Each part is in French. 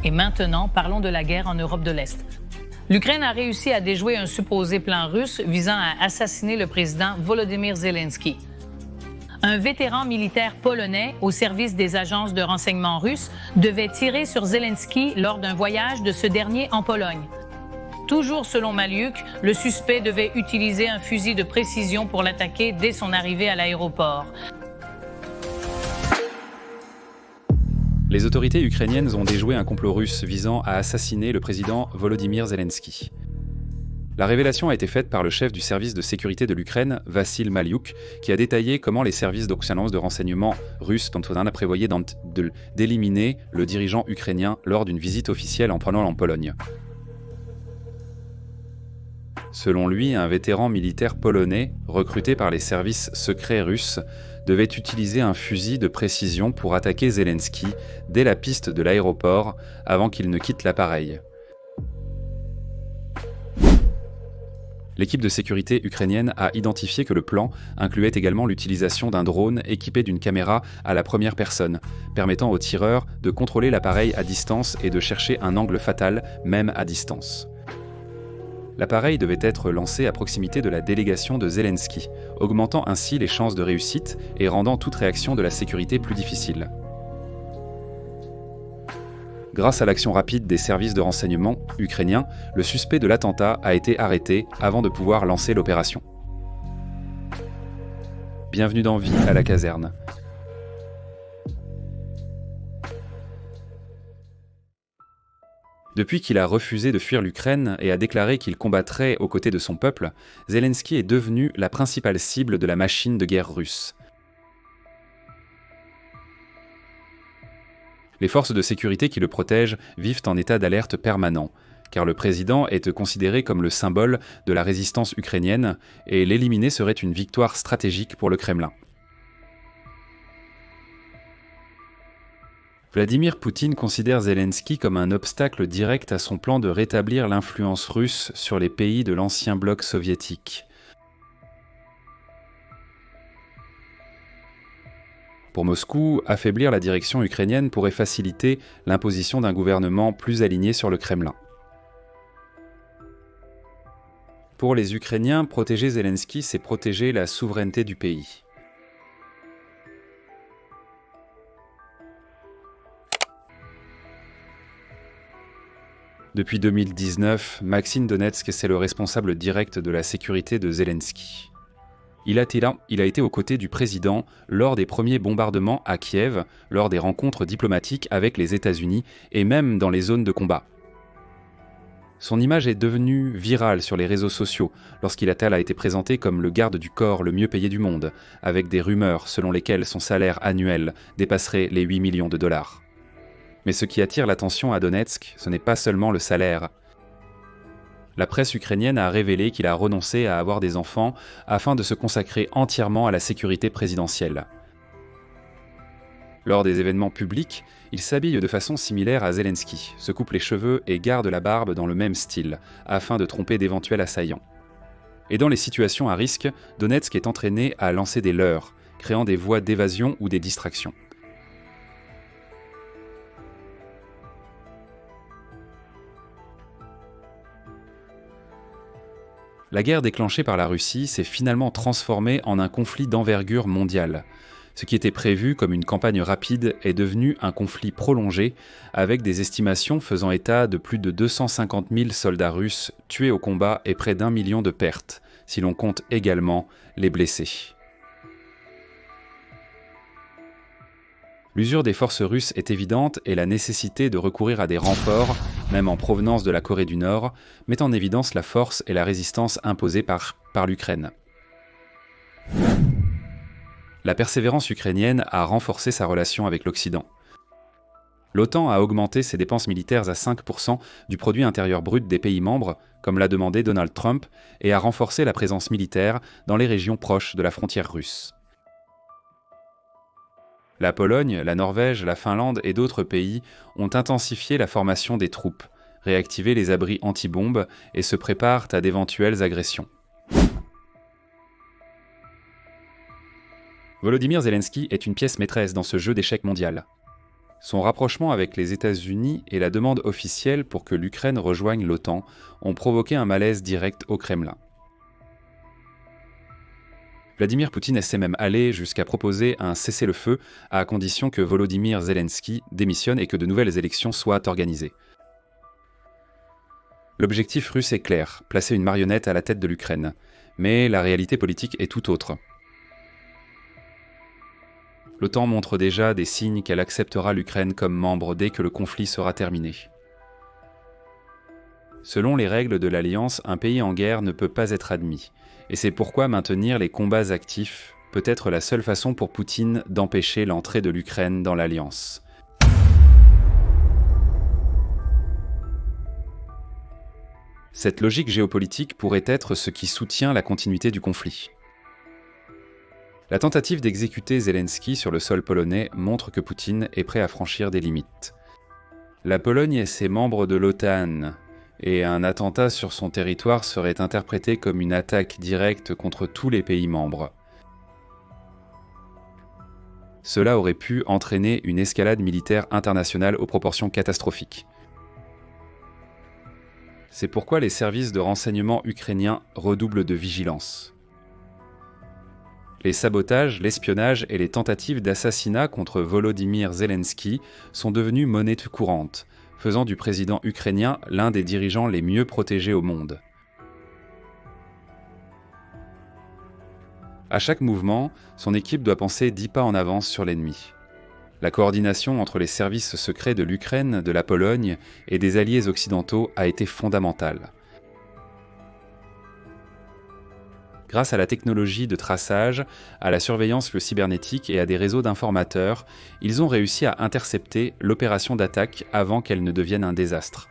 Et maintenant, parlons de la guerre en Europe de l'Est. L'Ukraine a réussi à déjouer un supposé plan russe visant à assassiner le président Volodymyr Zelensky. Un vétéran militaire polonais au service des agences de renseignement russes devait tirer sur Zelensky lors d'un voyage de ce dernier en Pologne. Toujours selon Maliuk, le suspect devait utiliser un fusil de précision pour l'attaquer dès son arrivée à l'aéroport. Les autorités ukrainiennes ont déjoué un complot russe visant à assassiner le président Volodymyr Zelensky. La révélation a été faite par le chef du service de sécurité de l'Ukraine, Vassil Maliuk, qui a détaillé comment les services d'observance de renseignement russes prévoyaient d'éliminer le dirigeant ukrainien lors d'une visite officielle en Pologne. Selon lui, un vétéran militaire polonais, recruté par les services secrets russes, devait utiliser un fusil de précision pour attaquer Zelensky dès la piste de l'aéroport avant qu'il ne quitte l'appareil. L'équipe de sécurité ukrainienne a identifié que le plan incluait également l'utilisation d'un drone équipé d'une caméra à la première personne, permettant au tireur de contrôler l'appareil à distance et de chercher un angle fatal, même à distance. L'appareil devait être lancé à proximité de la délégation de Zelensky, augmentant ainsi les chances de réussite et rendant toute réaction de la sécurité plus difficile. Grâce à l'action rapide des services de renseignement ukrainiens, le suspect de l'attentat a été arrêté avant de pouvoir lancer l'opération. Bienvenue dans Vie à la caserne. Depuis qu'il a refusé de fuir l'Ukraine et a déclaré qu'il combattrait aux côtés de son peuple, Zelensky est devenu la principale cible de la machine de guerre russe. Les forces de sécurité qui le protègent vivent en état d'alerte permanent, car le président est considéré comme le symbole de la résistance ukrainienne et l'éliminer serait une victoire stratégique pour le Kremlin. Vladimir Poutine considère Zelensky comme un obstacle direct à son plan de rétablir l'influence russe sur les pays de l'ancien bloc soviétique. Pour Moscou, affaiblir la direction ukrainienne pourrait faciliter l'imposition d'un gouvernement plus aligné sur le Kremlin. Pour les Ukrainiens, protéger Zelensky, c'est protéger la souveraineté du pays. Depuis 2019, Maxime Donetsk, c'est le responsable direct de la sécurité de Zelensky. Il a été aux côtés du président lors des premiers bombardements à Kiev, lors des rencontres diplomatiques avec les États-Unis et même dans les zones de combat. Son image est devenue virale sur les réseaux sociaux lorsqu'il a été présenté comme le garde du corps le mieux payé du monde, avec des rumeurs selon lesquelles son salaire annuel dépasserait les 8 millions de dollars. Mais ce qui attire l'attention à Donetsk, ce n'est pas seulement le salaire. La presse ukrainienne a révélé qu'il a renoncé à avoir des enfants afin de se consacrer entièrement à la sécurité présidentielle. Lors des événements publics, il s'habille de façon similaire à Zelensky, se coupe les cheveux et garde la barbe dans le même style, afin de tromper d'éventuels assaillants. Et dans les situations à risque, Donetsk est entraîné à lancer des leurres, créant des voies d'évasion ou des distractions. La guerre déclenchée par la Russie s'est finalement transformée en un conflit d'envergure mondiale. Ce qui était prévu comme une campagne rapide est devenu un conflit prolongé, avec des estimations faisant état de plus de 250 000 soldats russes tués au combat et près d'1 million de pertes, si l'on compte également les blessés. L'usure des forces russes est évidente et la nécessité de recourir à des renforts, même en provenance de la Corée du Nord, met en évidence la force et la résistance imposées par l'Ukraine. La persévérance ukrainienne a renforcé sa relation avec l'Occident. L'OTAN a augmenté ses dépenses militaires à 5% du produit intérieur brut des pays membres, comme l'a demandé Donald Trump, et a renforcé la présence militaire dans les régions proches de la frontière russe. La Pologne, la Norvège, la Finlande et d'autres pays ont intensifié la formation des troupes, réactivé les abris anti-bombes et se préparent à d'éventuelles agressions. Volodymyr Zelensky est une pièce maîtresse dans ce jeu d'échecs mondial. Son rapprochement avec les États-Unis et la demande officielle pour que l'Ukraine rejoigne l'OTAN ont provoqué un malaise direct au Kremlin. Vladimir Poutine s'est même allé jusqu'à proposer un cessez-le-feu à condition que Volodymyr Zelensky démissionne et que de nouvelles élections soient organisées. L'objectif russe est clair, placer une marionnette à la tête de l'Ukraine. Mais la réalité politique est tout autre. L'OTAN montre déjà des signes qu'elle acceptera l'Ukraine comme membre dès que le conflit sera terminé. Selon les règles de l'Alliance, un pays en guerre ne peut pas être admis, et c'est pourquoi maintenir les combats actifs peut être la seule façon pour Poutine d'empêcher l'entrée de l'Ukraine dans l'Alliance. Cette logique géopolitique pourrait être ce qui soutient la continuité du conflit. La tentative d'exécuter Zelensky sur le sol polonais montre que Poutine est prêt à franchir des limites. La Pologne et ses membres de l'OTAN, et un attentat sur son territoire serait interprété comme une attaque directe contre tous les pays membres. Cela aurait pu entraîner une escalade militaire internationale aux proportions catastrophiques. C'est pourquoi les services de renseignement ukrainiens redoublent de vigilance. Les sabotages, l'espionnage et les tentatives d'assassinat contre Volodymyr Zelensky sont devenus monnaie courante, faisant du président ukrainien l'un des dirigeants les mieux protégés au monde. À chaque mouvement, son équipe doit penser 10 pas en avance sur l'ennemi. La coordination entre les services secrets de l'Ukraine, de la Pologne et des alliés occidentaux a été fondamentale. Grâce à la technologie de traçage, à la surveillance cybernétique et à des réseaux d'informateurs, ils ont réussi à intercepter l'opération d'attaque avant qu'elle ne devienne un désastre.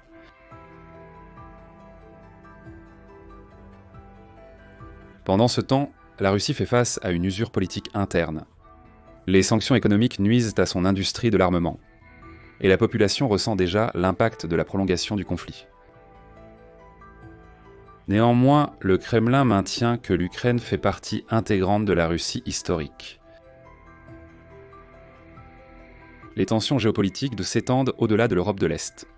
Pendant ce temps, la Russie fait face à une usure politique interne. Les sanctions économiques nuisent à son industrie de l'armement. Et la population ressent déjà l'impact de la prolongation du conflit. Néanmoins, le Kremlin maintient que l'Ukraine fait partie intégrante de la Russie historique. Les tensions géopolitiques s'étendent au-delà de l'Europe de l'Est.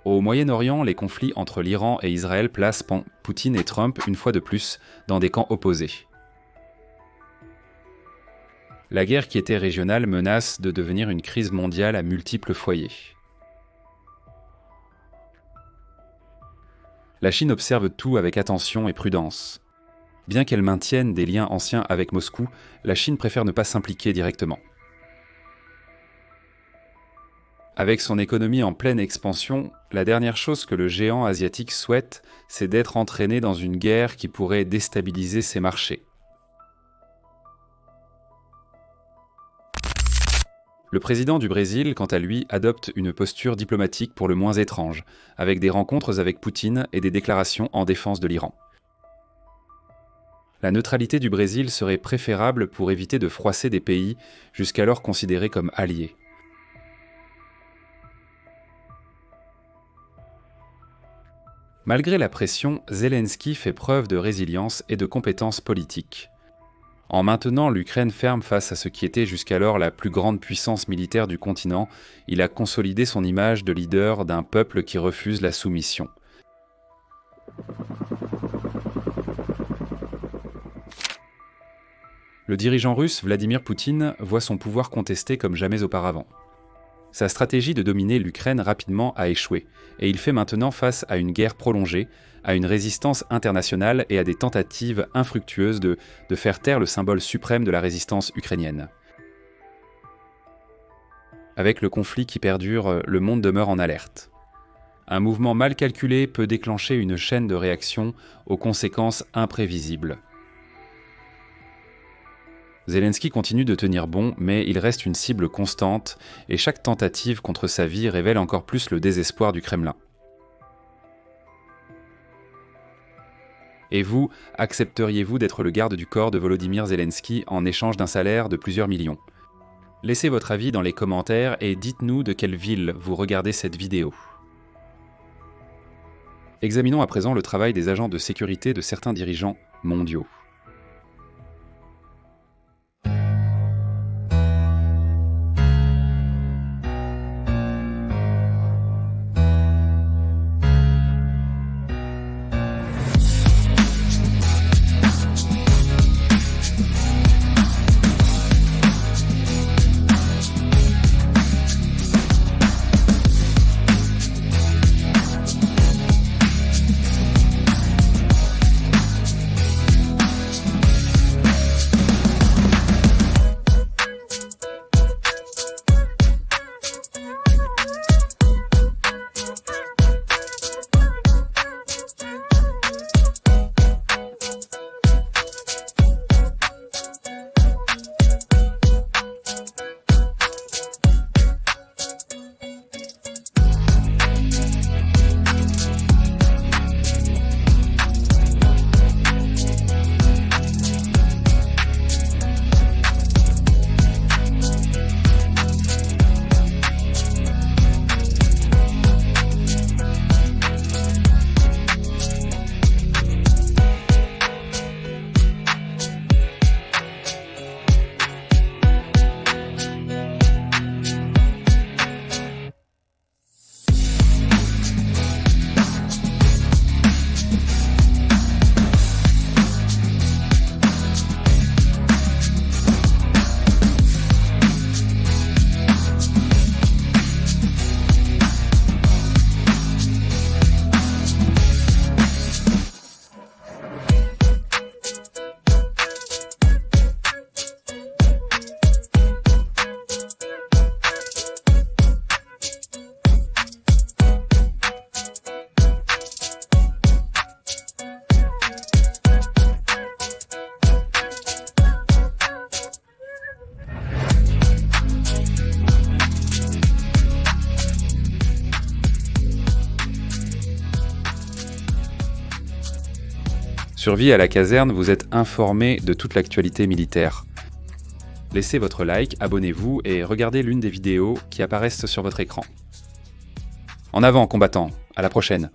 Au Moyen-Orient, les conflits entre l'Iran et Israël placent Poutine et Trump, une fois de plus, dans des camps opposés. La guerre qui était régionale menace de devenir une crise mondiale à multiples foyers. La Chine observe tout avec attention et prudence. Bien qu'elle maintienne des liens anciens avec Moscou, la Chine préfère ne pas s'impliquer directement. Avec son économie en pleine expansion, la dernière chose que le géant asiatique souhaite, c'est d'être entraîné dans une guerre qui pourrait déstabiliser ses marchés. Le président du Brésil, quant à lui, adopte une posture diplomatique pour le moins étrange, avec des rencontres avec Poutine et des déclarations en défense de l'Iran. La neutralité du Brésil serait préférable pour éviter de froisser des pays jusqu'alors considérés comme alliés. Malgré la pression, Zelensky fait preuve de résilience et de compétences politiques. En maintenant l'Ukraine ferme face à ce qui était jusqu'alors la plus grande puissance militaire du continent, il a consolidé son image de leader d'un peuple qui refuse la soumission. Le dirigeant russe Vladimir Poutine voit son pouvoir contesté comme jamais auparavant. Sa stratégie de dominer l'Ukraine rapidement a échoué, et il fait maintenant face à une guerre prolongée, à une résistance internationale et à des tentatives infructueuses de faire taire le symbole suprême de la résistance ukrainienne. Avec le conflit qui perdure, le monde demeure en alerte. Un mouvement mal calculé peut déclencher une chaîne de réactions aux conséquences imprévisibles. Zelensky continue de tenir bon, mais il reste une cible constante, et chaque tentative contre sa vie révèle encore plus le désespoir du Kremlin. Et vous, accepteriez-vous d'être le garde du corps de Volodymyr Zelensky en échange d'un salaire de plusieurs millions ? Laissez votre avis dans les commentaires et dites-nous de quelle ville vous regardez cette vidéo. Examinons à présent le travail des agents de sécurité de certains dirigeants mondiaux. Survie à la caserne, vous êtes informé de toute l'actualité militaire. Laissez votre like, abonnez-vous et regardez l'une des vidéos qui apparaissent sur votre écran. En avant, combattants, à la prochaine.